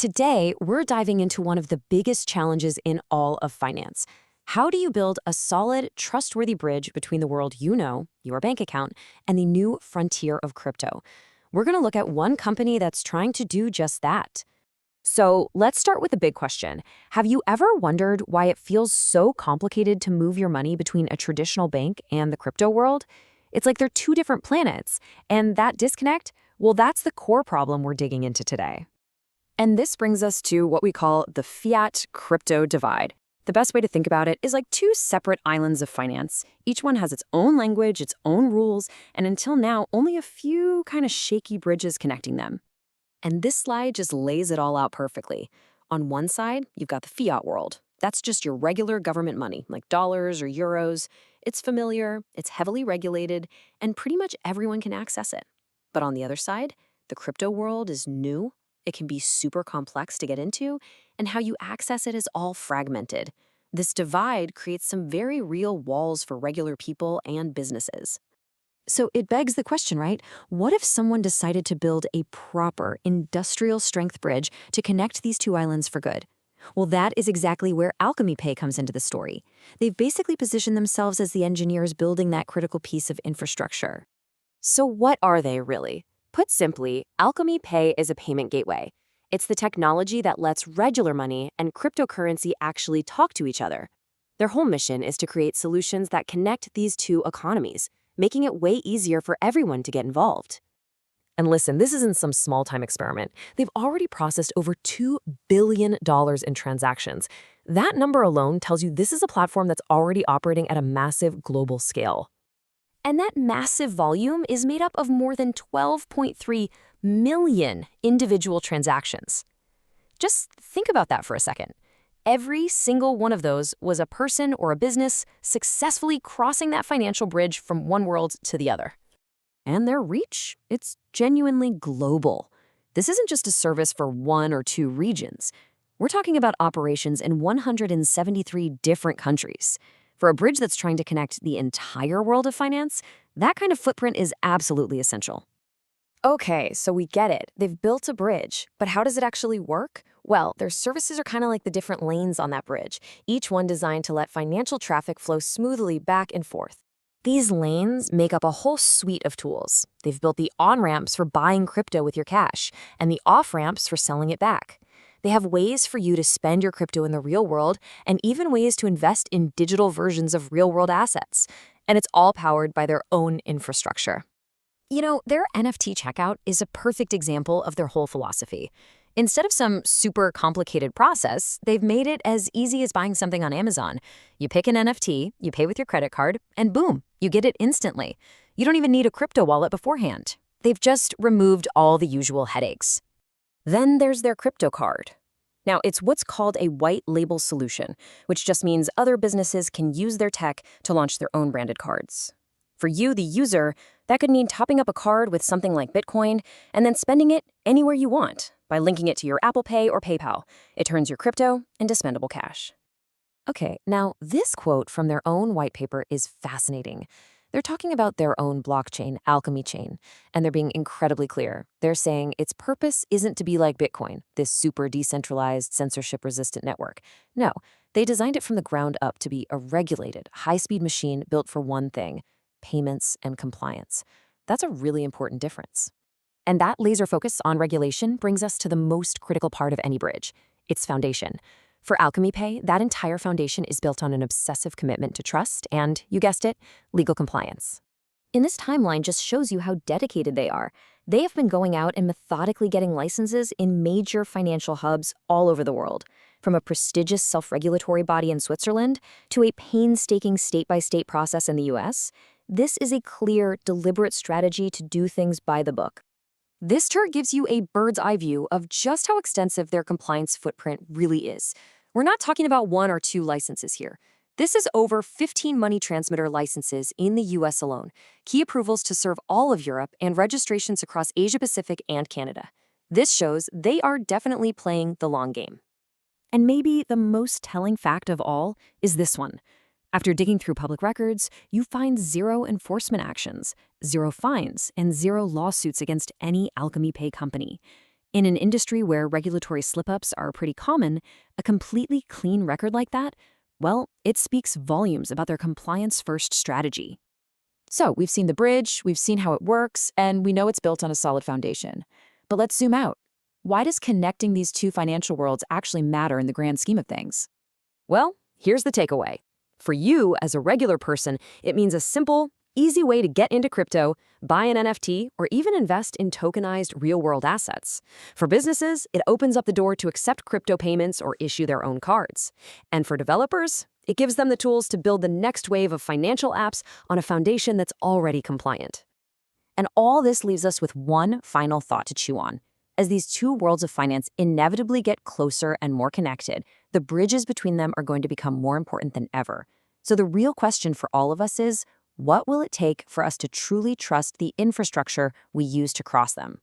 Today, we're diving into one of the biggest challenges in all of finance. How do you build a solid, trustworthy bridge between the world you know, your bank account, and the new frontier of crypto? We're going to look at one company that's trying to do just that. So let's start with the big question. Have you ever wondered why it feels so complicated to move your money between a traditional bank and the crypto world? It's like they're two different planets, and that disconnect, well, that's the core problem we're digging into today. And this brings us to what we call the fiat-crypto divide. The best way to think about it is like two separate islands of finance. Each one has its own language, its own rules, and until now, only a few kind of shaky bridges connecting them. And this slide just lays it all out perfectly. On one side, you've got the fiat world. That's just your regular government money, like dollars or euros. It's familiar, it's heavily regulated, and pretty much everyone can access it. But on the other side, the crypto world is new. It can be super complex to get into, and how you access it is all fragmented. This divide creates some very real walls for regular people and businesses. So it begs the question, right? What if someone decided to build a proper industrial strength bridge to connect these two islands for good? Well, that is exactly where AlchemyPay comes into the story. They've basically positioned themselves as the engineers building that critical piece of infrastructure. So what are they really? Put simply, AlchemyPay is a payment gateway. It's the technology that lets regular money and cryptocurrency actually talk to each other. Their whole mission is to create solutions that connect these two economies, making it way easier for everyone to get involved. And listen, this isn't some small-time experiment. They've already processed over $2 billion in transactions. That number alone tells you this is a platform that's already operating at a massive global scale. And that massive volume is made up of more than 12.3 million individual transactions. Just think about that for a second. Every single one of those was a person or a business successfully crossing that financial bridge from one world to the other. And their reach, it's genuinely global. This isn't just a service for one or two regions. We're talking about operations in 173 different countries. For a bridge that's trying to connect the entire world of finance, that kind of footprint is absolutely essential. Okay, so we get it. They've built a bridge, but how does it actually work? Well, their services are kind of like the different lanes on that bridge, each one designed to let financial traffic flow smoothly back and forth. These lanes make up a whole suite of tools. They've built the on-ramps for buying crypto with your cash, and the off-ramps for selling it back. They have ways for you to spend your crypto in the real world, and even ways to invest in digital versions of real-world assets. And it's all powered by their own infrastructure. You know, their NFT checkout is a perfect example of their whole philosophy. Instead of some super complicated process, they've made it as easy as buying something on Amazon. You pick an NFT, you pay with your credit card, and boom, you get it instantly. You don't even need a crypto wallet beforehand. They've just removed all the usual headaches. Then there's their crypto card. Now, it's what's called a white label solution, which just means other businesses can use their tech to launch their own branded cards. For you, the user, that could mean topping up a card with something like Bitcoin and then spending it anywhere you want by linking it to your Apple Pay or PayPal. It turns your crypto into spendable cash. Okay, now this quote from their own white paper is fascinating. They're talking about their own blockchain, Alchemy Chain, and they're being incredibly clear. They're saying its purpose isn't to be like Bitcoin, this super decentralized, censorship-resistant network. No, they designed it from the ground up to be a regulated, high-speed machine built for one thing: payments and compliance. That's a really important difference. And that laser focus on regulation brings us to the most critical part of any bridge: its foundation. For AlchemyPay, that entire foundation is built on an obsessive commitment to trust and, you guessed it, legal compliance. And this timeline just shows you how dedicated they are. They have been going out and methodically getting licenses in major financial hubs all over the world, from a prestigious self-regulatory body in Switzerland to a painstaking state-by-state process in the US. This is a clear, deliberate strategy to do things by the book. This chart gives you a bird's eye view of just how extensive their compliance footprint really is. We're not talking about one or two licenses here. This is over 15 money transmitter licenses in the US alone, key approvals to serve all of Europe, and registrations across Asia-Pacific and Canada. This shows they are definitely playing the long game. And maybe the most telling fact of all is this one. After digging through public records, you find 0 enforcement actions, 0 fines, and 0 lawsuits against any AlchemyPay company. In an industry where regulatory slip-ups are pretty common, a completely clean record like that, well, it speaks volumes about their compliance-first strategy. So we've seen the bridge, we've seen how it works, and we know it's built on a solid foundation. But let's zoom out. Why does connecting these two financial worlds actually matter in the grand scheme of things? Well, here's the takeaway. For you, as a regular person, it means a simple, easy way to get into crypto, buy an NFT, or even invest in tokenized real-world assets. For businesses, it opens up the door to accept crypto payments or issue their own cards. And for developers, it gives them the tools to build the next wave of financial apps on a foundation that's already compliant. And all this leaves us with one final thought to chew on. As these two worlds of finance inevitably get closer and more connected, the bridges between them are going to become more important than ever. So the real question for all of us is, what will it take for us to truly trust the infrastructure we use to cross them?